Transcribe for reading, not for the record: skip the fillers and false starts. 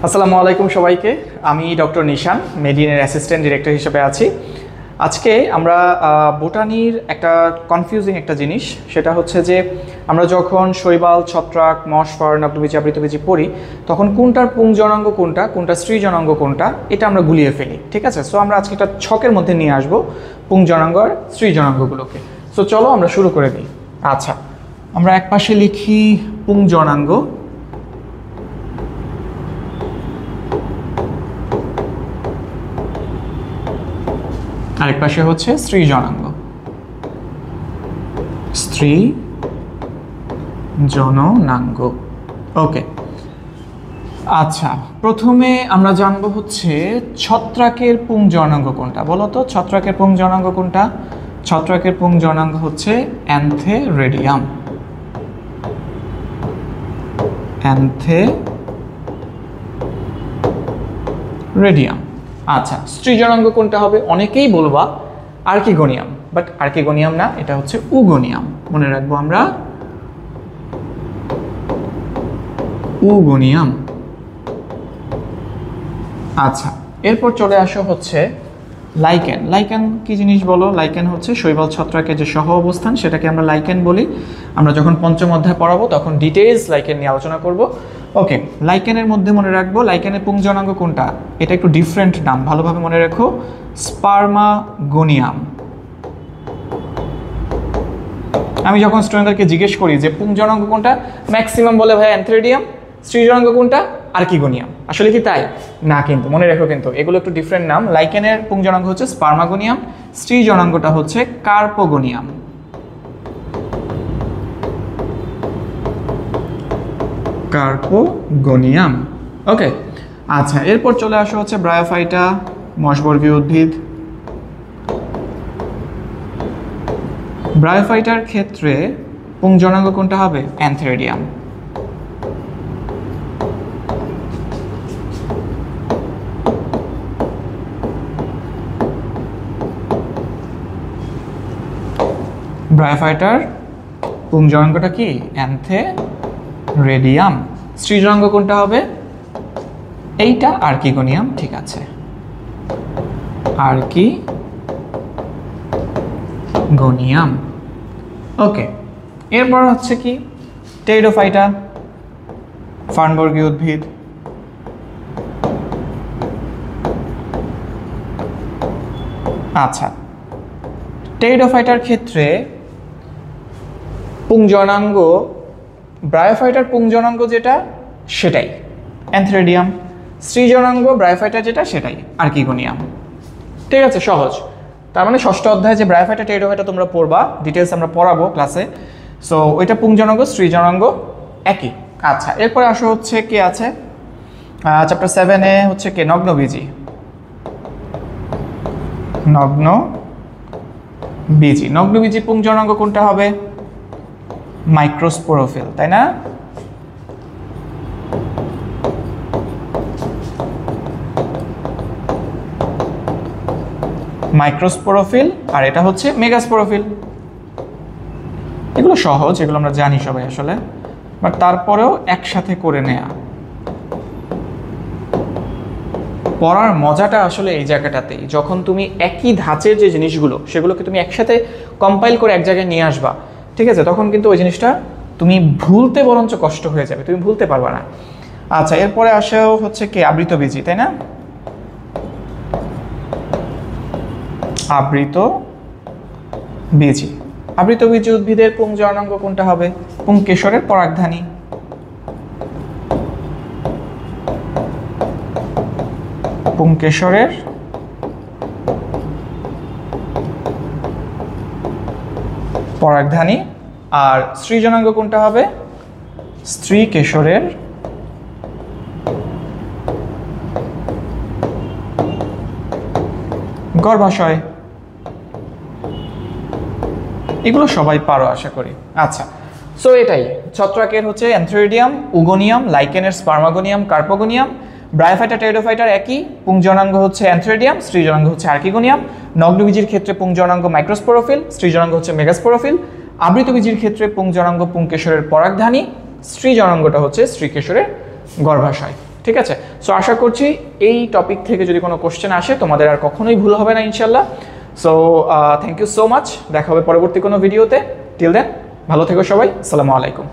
আসসালামু আলাইকুম সবাইকে। আমি ডক্টর নিশান, মেডিনের অ্যাসিস্ট্যান্ট ডিরেক্টর হিসেবে আছি। আজকে আমরা বোটানির একটা কনফিউজিং একটা জিনিস, সেটা হচ্ছে যে আমরা যখন শৈবাল, ছত্রাক, মশফার, নগ্নবীজি, আবৃতবীজি পড়ি, তখন কোনটার পুংজনাঙ্গ কোনটা, কোনটা স্ত্রীজনাঙ্গ কোনটা, এটা আমরা গুলিয়ে ফেলি। ঠিক আছে, সো আমরা আজকে একটা ছকের মধ্যে নিয়ে আসবো পুংজনাঙ্গ আর স্ত্রীজনাঙ্গগুলোকে। সো চলো আমরা শুরু করে দিই। আচ্ছা, আমরা একপাশে লিখি পুংজনাঙ্গ, আরেক পাশে হচ্ছে স্ত্রীজনাঙ্গ, স্ত্রীজননাঙ্গ। ওকে, আচ্ছা, প্রথমে আমরা জানবো হচ্ছে ছত্রাকের পুংজনাঙ্গ কোনটা। বলো তো, ছত্রাকের পুংজনাঙ্গ কোনটা? ছত্রাকের পুংজনাঙ্গ হচ্ছে অ্যান্থেরেডিয়াম। অ্যান্থেরেডিয়াম। আচ্ছা, স্ত্রীজনাঙ্গ কোনটা হবে? অনেকেই বলবা আর্কিগোনিয়াম, বাট আর্কিগোনিয়াম না, এটা হচ্ছে উগোনিয়াম। মনে রাখবো আমরা, উগোনিয়াম। আচ্ছা, এরপর চলে আসো হচ্ছে লাইকেন। লাইকেন কি জিনিস বলো? লাইকেন হচ্ছে শৈবাল ছত্রাকের যে সহ অবস্থান, সেটাকে আমরা লাইকেন বলি। আমরা যখন পঞ্চম অধ্যায় পড়াবো তখন ডিটেইলস লাইকেন নিয়ে আলোচনা করব। ওকে, লাইকেনের মধ্যে মনে রাখবো লাইকেনের পুংজনাঙ্গ কোনটা। এটা একটু ডিফারেন্ট নাম, ভালোভাবে মনে রেখো, স্পার্মাগোনিয়াম। আমি যখন স্টুডেন্টদেরকে জিজ্ঞেস করি যে পুংজনাঙ্গ কোনটা, ম্যাক্সিমাম বলে ভাই অ্যান্থেরেডিয়াম। স্ত্রীজনাঙ্গ কোনটা? আর্কিগোনিয়াম। আসলে কি তাই? না, কিন্তু মনে রেখো, কিন্তু এগুলো একটু ডিফারেন্ট নাম। লাইকেনের পুংজনাঙ্গ হচ্ছে স্পার্মাগোনিয়াম, স্ত্রীজনাঙ্গটা হচ্ছে কার্পোগোনিয়াম। কার্পোগোনিয়াম। ওকে, আচ্ছা, এরপর চলে আসা হচ্ছে ব্রায়োফাইটা, মশবর্গীয় উদ্ভিদ। ব্রায়োফাইটার ক্ষেত্রে পুংজনাঙ্গ কোনটা হবে? অ্যান্থেরেডিয়াম। ব্রায়োফাইটার পুংজনাঙ্গটা কি? অ্যান্থেরেডিয়াম। স্ত্রীজনাঙ্গ কোনটা হবে? এইটা আর্কিগোনিয়াম। ঠিক আছে, আর্কিগোনিয়াম। ওকে, এরপর হচ্ছে কি টেরিডোফাইটা, ফার্নবর্গীয় উদ্ভিদ। আচ্ছা, টেরিডোফাইটার ক্ষেত্রে পুংজনাঙ্গ, ব্রায়োফাইটার পুংজনাঙ্গ যেটা সেটাই অ্যান্থেরেডিয়াম, স্ত্রীজনাঙ্গ ব্রায়োফাইটার যেটা সেটাই আর্কিগোনিয়াম। ঠিক আছে, সহজ। তার মানে ষষ্ঠ অধ্যায়ে যে ব্রায়োফাইটা, টেরিডোফাইটা তোমরা পড়বা, ডিটেলস আমরা পড়াবো ক্লাসে। সো ওইটা পুংজনাঙ্গ, স্ত্রীজনাঙ্গ একই। আচ্ছা, এরপরে আসো হচ্ছে কে আছে চ্যাপ্টার 7-এ হচ্ছে কে? নগ্নবীজি। নগ্নবীজি। নগ্নবীজি পুংজনাঙ্গ কোনটা হবে? মাইক্রোস্পোরোফিল, তাই না? মাইক্রোস্পোরোফিল, আর এটা হচ্ছে মেগাস্পোরোফিল। এগুলো সহজ, এগুলো আমরা জানি সবাই আসলে, বাট তারপরেও একসাথে করে নেয়া। পড়ার মজাটা আসলে এই জায়গাটাতেই, যখন তুমি একই ধাঁচের যে জিনিসগুলো সেগুলোকে তুমি একসাথে কম্পাইল করে এক জায়গায় নিয়ে আসবা, ঠিক আছে, তখন কিন্তু ওই জিনিসটা তুমি ভুলতে বরঞ্চ কষ্ট হয়ে যাবে, তুমি ভুলতে পারবা না। আচ্ছা, এরপরে আসেও হচ্ছে কে? আবৃতবীজি, তাই না? আবৃতবীজি। আবৃতবীজি উদ্ভিদের পুংজনাঙ্গ কোনটা হবে? পুংকেশরের পরাগধানী। পুংকেশরের পরাগধানী। আর স্ত্রীজনাঙ্গ কোনটা হবে? স্ত্রীকেশরের গর্ভাশয়। এগুলো সবাই পারো আশা করি। আচ্ছা, সো এটাই ছত্রাকের হচ্ছে অ্যান্থেরেডিয়াম, উগোনিয়াম, লাইকেনের স্পার্মাগোনিয়াম, কার্পোগোনিয়াম, ব্রায়োফাইটা, টেরিডোফাইটার একই, পুংজনাঙ্গ হচ্ছে অ্যান্থেরেডিয়াম, স্ত্রীজনাঙ্গ হচ্ছে আর্কিগোনিয়াম। নগ্নবীজির ক্ষেত্রে পুংজনাঙ্গ মাইক্রোস্পোরোফিল, স্ত্রীজনাঙ্গ হচ্ছে মেগাস্পোরোফিল। আবৃতবীজির ক্ষেত্রে পুংজনাঙ্গ পুংকেশরের পরাগধানী, স্ত্রীজনাঙ্গটা হচ্ছে স্ত্রীকেশরের গর্ভাশয়। ঠিক আছে? সো আশা করছি এই টপিক থেকে যদি কোনো কোশ্চেন আসে তোমাদের আর কখনোই ভুল হবে না ইনশাল্লাহ। So thank you so much, দেখা হবে পরবর্তী কোনো ভিডিওতে। টিল দেন ভালো থেকো সবাই, আসসালামু আলাইকুম।